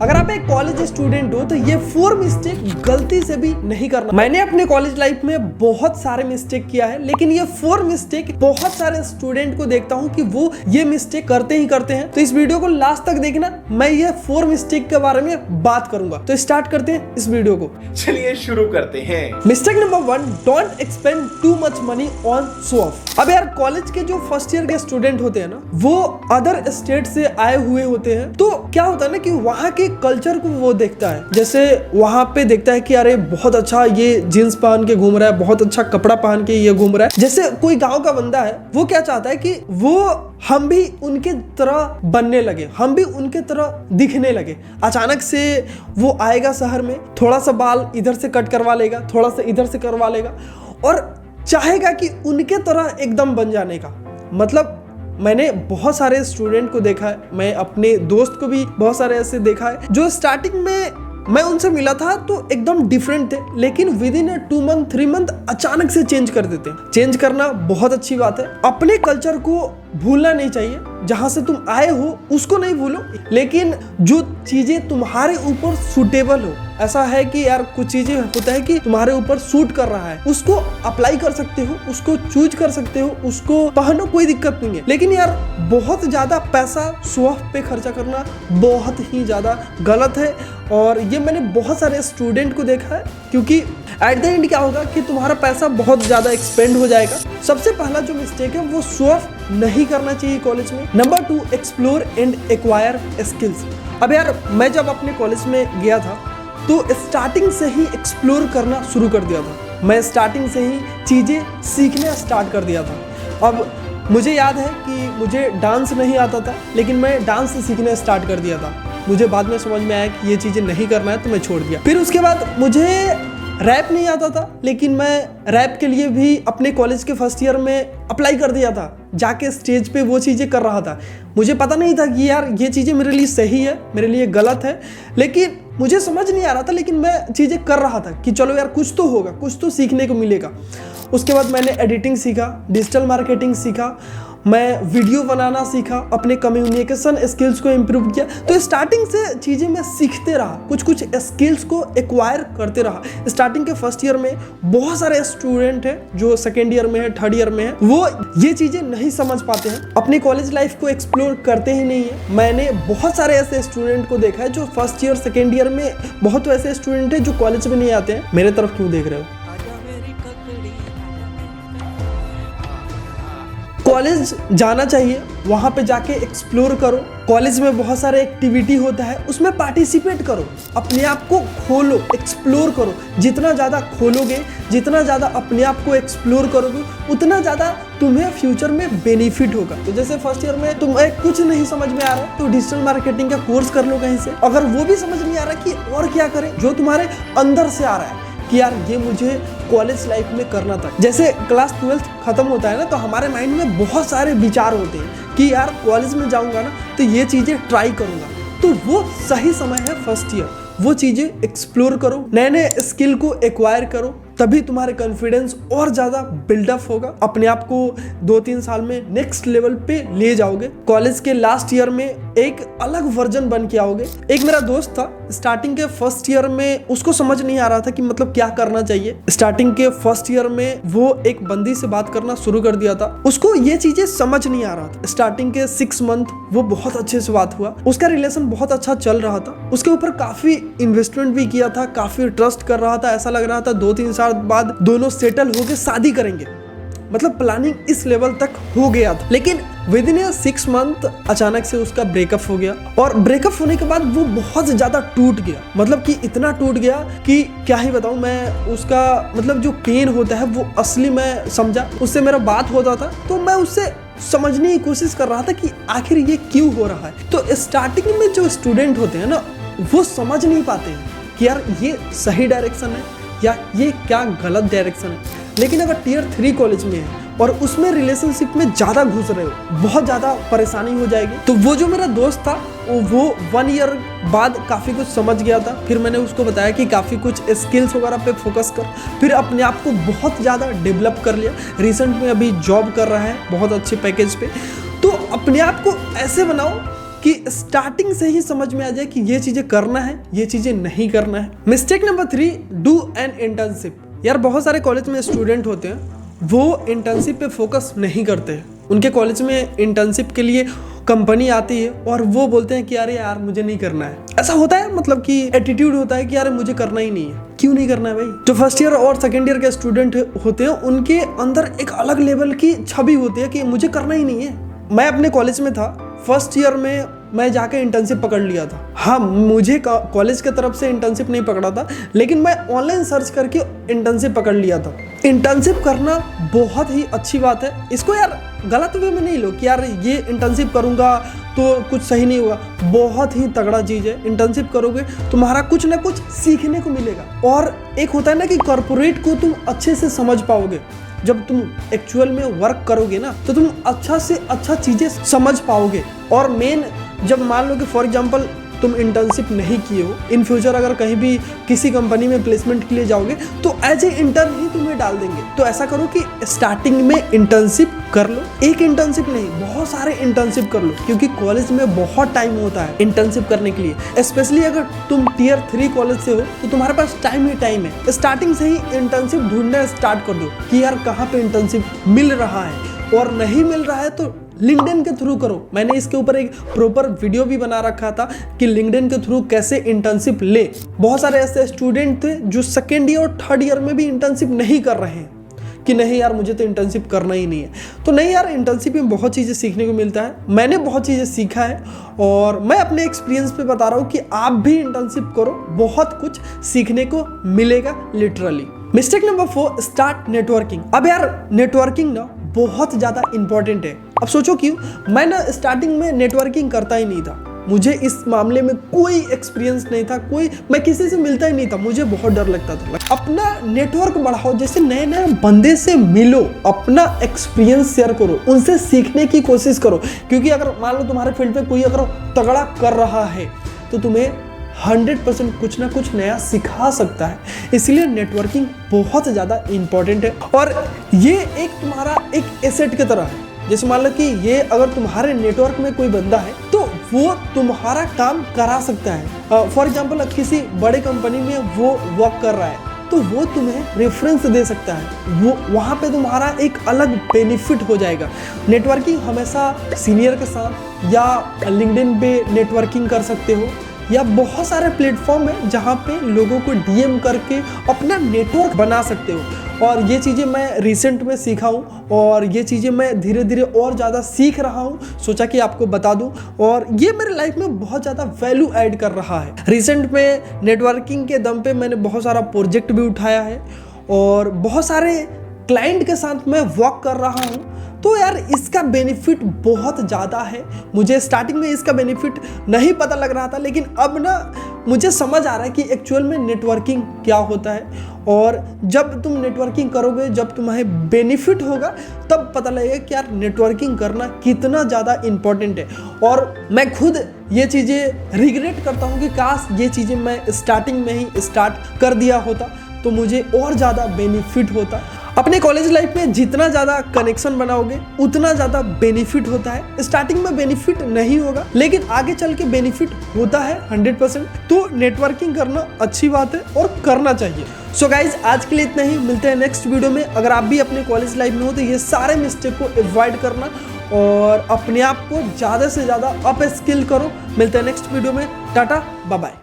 अगर आप एक कॉलेज स्टूडेंट हो तो ये 4 मिस्टेक गलती से भी नहीं करना। मैंने अपने कॉलेज लाइफ में बहुत सारे मिस्टेक किया है, लेकिन ये 4 मिस्टेक बहुत सारे स्टूडेंट को देखता हूँ कि वो ये मिस्टेक करते ही करते हैं। तो इस वीडियो को लास्ट तक देखना, मैं ये 4 मिस्टेक के बारे में बात करूंगा। तो स्टार्ट करते हैं इस वीडियो को। चलिए शुरू करते हैं। Mistake number 1, don't expand too much money on show off. अब यार कॉलेज के जो फर्स्ट ईयर के स्टूडेंट होते हैं ना, वो अदर स्टेट से आए हुए होते हैं। तो क्या होता है ना कि वहाँ के कल्चर को वो देखता है। जैसे वहाँ पे देखता है कि अरे बहुत अच्छा ये जींस पहन के घूम रहा है, बहुत अच्छा कपड़ा पहन के ये घूम रहा है। जैसे कोई गांव का बंदा है, वो क्या चाहता है कि वो हम भी उनके तरह बनने लगे, हम भी उनके तरह दिखने लगे। अचानक से वो आएगा शहर में, थोड़ा सा बाल इधर से कट करवा लेगा, थोड़ा सा इधर से करवा लेगा और चाहेगा कि उनके तरह एकदम बन जाने का। मतलब मैंने बहुत सारे स्टूडेंट को देखा है, मैं अपने दोस्त को भी बहुत सारे ऐसे देखा है जो स्टार्टिंग में मैं उनसे मिला था तो एकदम डिफरेंट थे, लेकिन विद इन 2 मंथ 3 मंथ अचानक से चेंज कर देते हैं। चेंज करना बहुत अच्छी बात है। अपने कल्चर को भूलना नहीं चाहिए, जहां से तुम आए हो उसको नहीं भूलो, लेकिन जो चीजें तुम्हारे ऊपर सूटेबल हो। ऐसा है कि यार कुछ चीजें होता है कि तुम्हारे ऊपर सूट कर रहा है, उसको अप्लाई कर सकते हो, उसको चूज कर सकते हो, उसको पहनो, कोई दिक्कत नहीं है। लेकिन यार बहुत ज्यादा पैसा शो ऑफ पे खर्चा करना बहुत ही ज्यादा गलत है, और ये मैंने बहुत सारे स्टूडेंट को देखा है। क्योंकि एट द एंड क्या होगा कि तुम्हारा पैसा बहुत ज्यादा एक्सपेंड हो जाएगा। सबसे पहला जो मिस्टेक है वो शो ऑफ नहीं करना चाहिए कॉलेज में। Number 2, explore and acquire skills. अब यार मैं जब अपने कॉलेज में गया था तो स्टार्टिंग से ही एक्सप्लोर करना शुरू कर दिया था। मैं स्टार्टिंग से ही चीज़ें सीखना स्टार्ट कर दिया था। अब मुझे याद है कि मुझे डांस नहीं आता था, लेकिन मैं डांस सीखना स्टार्ट कर दिया था। मुझे बाद में समझ में आया कि ये चीज़ें नहीं करना है, तो मैं छोड़ दिया। फिर उसके बाद मुझे रैप नहीं आता था, लेकिन मैं रैप के लिए भी अपने कॉलेज के फर्स्ट ईयर में अप्लाई कर दिया था। जाके स्टेज पे वो चीज़ें कर रहा था। मुझे पता नहीं था कि यार ये चीज़ें मेरे लिए सही है, मेरे लिए गलत है, लेकिन मुझे समझ नहीं आ रहा था, लेकिन मैं चीज़ें कर रहा था कि चलो यार कुछ तो होगा, कुछ तो सीखने को मिलेगा। उसके बाद मैंने एडिटिंग सीखा, डिजिटल मार्केटिंग सीखा, मैं वीडियो बनाना सीखा, अपने कम्युनिकेशन स्किल्स को इम्प्रूव किया। तो स्टार्टिंग से चीज़ें मैं सीखते रहा, कुछ कुछ स्किल्स को एक्वायर करते रहा। स्टार्टिंग के फर्स्ट ईयर में बहुत सारे स्टूडेंट हैं जो सेकेंड ईयर में है, थर्ड ईयर में है, वो ये चीज़ें नहीं समझ पाते हैं, अपनी कॉलेज लाइफ को एक्सप्लोर करते ही नहीं है। मैंने बहुत सारे ऐसे स्टूडेंट को देखा है जो फर्स्ट ईयर सेकेंड ईयर में, बहुत ऐसे स्टूडेंट हैं जो कॉलेज में नहीं आते हैं। मेरे तरफ क्यों देख रहे हो? कॉलेज जाना चाहिए, वहाँ पे जाके एक्सप्लोर करो। कॉलेज में बहुत सारे एक्टिविटी होता है, उसमें पार्टिसिपेट करो, अपने आप को खोलो, एक्सप्लोर करो। जितना ज़्यादा खोलोगे, जितना ज़्यादा अपने आप को एक्सप्लोर करोगे, उतना ज़्यादा तुम्हें फ्यूचर में बेनिफिट होगा। तो जैसे फर्स्ट ईयर में तुम्हें कुछ नहीं समझ में आ रहा है तो डिजिटल मार्केटिंग का कोर्स कर लो कहीं से। अगर वो भी समझ नहीं आ रहा कि और क्या करें, जो तुम्हारे अंदर से आ रहा है कि यार ये मुझे कॉलेज लाइफ में करना था। जैसे क्लास 12th खत्म होता है ना, तो हमारे माइंड में बहुत सारे विचार होते हैं कि यार कॉलेज में जाऊंगा ना तो ये चीज़ें ट्राई करूंगा। तो वो सही समय है फर्स्ट ईयर, वो चीज़ें एक्सप्लोर करो, नए नए स्किल को एक्वायर करो, तभी तुम्हारे कॉन्फिडेंस और ज़्यादा बिल्डअप होगा। अपने आप को 2-3 साल में नेक्स्ट लेवल पे ले जाओगे। कॉलेज के लास्ट ईयर में एक अलग वर्जन बन के आओगे। एक मेरा दोस्त था, स्टार्टिंग के फर्स्ट ईयर में उसको समझ नहीं आ रहा था कि मतलब क्या करना चाहिए। स्टार्टिंग के फर्स्ट ईयर में वो एक बंदी से बात करना शुरू कर दिया था, उसको ये चीज़ें समझ नहीं आ रहा था। स्टार्टिंग के 6 मंथ वो बहुत अच्छे से बात हुआ, उसका रिलेशन बहुत अच्छा चल रहा था, उसके ऊपर काफ़ी इन्वेस्टमेंट भी किया था, काफ़ी ट्रस्ट कर रहा था। ऐसा लग रहा था 2-3 साल बाद दोनों सेटल होके शादी करेंगे, मतलब प्लानिंग इस लेवल तक हो गया था। लेकिन विद इन 6 मंथ अचानक से उसका ब्रेकअप हो गया, और ब्रेकअप होने के बाद वो बहुत ज्यादा टूट गया। मतलब कि इतना टूट गया कि क्या ही बताऊं मैं। उसका मतलब जो पेन होता है वो असली मैं समझा। उससे मेरा बात होता था तो मैं उससे समझने की कोशिश कर रहा था कि आखिर ये क्यों हो रहा है। तो स्टार्टिंग में जो स्टूडेंट होते हैं ना, वो समझ नहीं पाते हैं कि यार ये सही डायरेक्शन है या ये क्या गलत डायरेक्शन है। लेकिन अगर टियर 3 कॉलेज में है और उसमें रिलेशनशिप में ज़्यादा घुस रहे हो, बहुत ज़्यादा परेशानी हो जाएगी। तो वो जो मेरा दोस्त था वो 1 ईयर बाद काफ़ी कुछ समझ गया था। फिर मैंने उसको बताया कि काफ़ी कुछ स्किल्स वगैरह पे फोकस कर, फिर अपने आप को बहुत ज़्यादा डेवलप कर लिया। रिसेंट में अभी जॉब कर रहा है बहुत अच्छे पैकेज पे। तो अपने आप को ऐसे बनाओ कि स्टार्टिंग से ही समझ में आ जाए कि ये चीजें करना है, ये चीजें नहीं करना है। Mistake number 3, do an internship. यार बहुत सारे कॉलेज में स्टूडेंट होते हैं, वो इंटर्नशिप पे फोकस नहीं करते हैं। उनके कॉलेज में इंटर्नशिप के लिए कंपनी आती है और वो बोलते हैं कि अरे यार मुझे नहीं करना है। ऐसा होता है, मतलब कि एटीट्यूड होता है कि यार मुझे करना ही नहीं है। क्यों नहीं करना है भाई? जो फर्स्ट ईयर और सेकेंड ईयर के स्टूडेंट होते हैं उनके अंदर एक अलग लेवल की छवि होती है कि मुझे करना ही नहीं है। मैं अपने कॉलेज में था, फर्स्ट ईयर में मैं जाके इंटर्नशिप पकड़ लिया था। हाँ, मुझे कॉलेज की तरफ से इंटर्नशिप नहीं पकड़ा था, लेकिन मैं ऑनलाइन सर्च करके इंटर्नशिप पकड़ लिया था। इंटर्नशिप करना बहुत ही अच्छी बात है। इसको यार गलत वे में नहीं लो कि यार ये इंटर्नशिप करूंगा तो कुछ सही नहीं होगा। बहुत ही तगड़ा चीज है। इंटर्नशिप करोगे तुम्हारा कुछ ना कुछ सीखने को मिलेगा। और एक होता है ना कि कॉर्पोरेट को तुम अच्छे से समझ पाओगे। जब तुम एक्चुअल में वर्क करोगे ना तो तुम अच्छा से अच्छा चीजें समझ पाओगे। और मेन, जब मान लो कि फॉर एग्जांपल तुम इंटर्नशिप नहीं किए हो, इन फ्यूचर अगर कहीं भी किसी कंपनी में प्लेसमेंट के लिए जाओगे तो एज ए इंटर्न ही तुम्हें डाल देंगे। तो ऐसा करो कि स्टार्टिंग में इंटर्नशिप कर लो। एक इंटर्नशिप नहीं, बहुत सारे इंटर्नशिप कर लो, क्योंकि कॉलेज में बहुत टाइम होता है इंटर्नशिप करने के लिए। स्पेशली अगर तुम टियर 3 कॉलेज से हो तो तुम्हारे पास टाइम ही टाइम है। स्टार्टिंग से ही इंटर्नशिप ढूंढना स्टार्ट कर दो कि यार कहाँ पे इंटर्नशिप मिल रहा है, और नहीं मिल रहा है तो लिंक्डइन के थ्रू करो। मैंने इसके ऊपर एक प्रॉपर वीडियो भी बना रखा था कि लिंक्डइन के थ्रू कैसे इंटर्नशिप ले। बहुत सारे ऐसे स्टूडेंट थे जो सेकेंड ईयर और थर्ड ईयर में भी इंटर्नशिप नहीं कर रहे हैं कि नहीं यार मुझे तो इंटर्नशिप करना ही नहीं है। तो नहीं यार, इंटर्नशिप में बहुत चीज़ें सीखने को मिलता है। मैंने बहुत चीज़ें सीखा है और मैं अपने एक्सपीरियंस पे बता रहा हूँ कि आप भी इंटर्नशिप करो, बहुत कुछ सीखने को मिलेगा literally. Mistake number 4, start networking. अब यार नेटवर्किंग ना बहुत ज़्यादा इंपॉर्टेंट है। अब सोचो क्यों, मैं ना स्टार्टिंग में नेटवर्किंग करता ही नहीं था। मुझे इस मामले में कोई एक्सपीरियंस नहीं था, मैं किसी से मिलता ही नहीं था, मुझे बहुत डर लगता था। अपना नेटवर्क बढ़ाओ, जैसे नए नए बंदे से मिलो, अपना एक्सपीरियंस शेयर करो, उनसे सीखने की कोशिश करो। क्योंकि अगर मान लो तुम्हारे फील्ड पे कोई अगर तगड़ा कर रहा है तो तुम्हें 100% कुछ ना कुछ नया सिखा सकता है। इसलिए नेटवर्किंग बहुत ज़्यादा इंपॉर्टेंट है और ये एक तुम्हारा एक एसेट की तरह है। जैसे मान लो कि ये अगर तुम्हारे नेटवर्क में कोई बंदा है तो वो तुम्हारा काम करा सकता है। फॉर एग्जांपल किसी बड़े कंपनी में वो वर्क कर रहा है तो वो तुम्हें रेफरेंस दे सकता है, वो वहाँ पे तुम्हारा एक अलग बेनिफिट हो जाएगा। नेटवर्किंग हमेशा सीनियर के साथ या लिंक्डइन पे नेटवर्किंग कर सकते हो, या बहुत सारे प्लेटफॉर्म है जहाँ पे लोगों को डीएम करके अपना नेटवर्क बना सकते हो। और ये चीज़ें मैं रिसेंट में सीखा हूँ और ये चीज़ें मैं धीरे धीरे और ज़्यादा सीख रहा हूँ, सोचा कि आपको बता दूँ। और ये मेरे लाइफ में बहुत ज़्यादा वैल्यू ऐड कर रहा है। रिसेंट में नेटवर्किंग के दम पे मैंने बहुत सारा प्रोजेक्ट भी उठाया है और बहुत सारे क्लाइंट के साथ मैं वर्क कर रहा हूँ। तो यार इसका बेनिफिट बहुत ज़्यादा है। मुझे स्टार्टिंग में इसका बेनिफिट नहीं पता लग रहा था, लेकिन अब ना मुझे समझ आ रहा है कि एक्चुअल में नेटवर्किंग क्या होता है। और जब तुम नेटवर्किंग करोगे, जब तुम्हें बेनिफिट होगा, तब पता लगेगा कि यार नेटवर्किंग करना कितना ज़्यादा इम्पोर्टेंट है। और मैं खुद ये चीज़ें रिग्रेट करता हूँ कि काश ये चीज़ें मैं स्टार्टिंग में ही स्टार्ट कर दिया होता तो मुझे और ज़्यादा बेनिफिट होता। अपने कॉलेज लाइफ में जितना ज़्यादा कनेक्शन बनाओगे उतना ज़्यादा बेनिफिट होता है। स्टार्टिंग में बेनिफिट नहीं होगा, लेकिन आगे चल के बेनिफिट होता है 100%। तो नेटवर्किंग करना अच्छी बात है और करना चाहिए। सो गाइज, आज के लिए इतना ही। मिलते हैं नेक्स्ट वीडियो में। अगर आप भी अपने कॉलेज लाइफ में हो तो ये सारे मिस्टेक को अवॉइड करना और अपने आप को ज़्यादा से ज़्यादा अप स्किल करो। मिलते हैं नेक्स्ट वीडियो में। Tata, bye bye.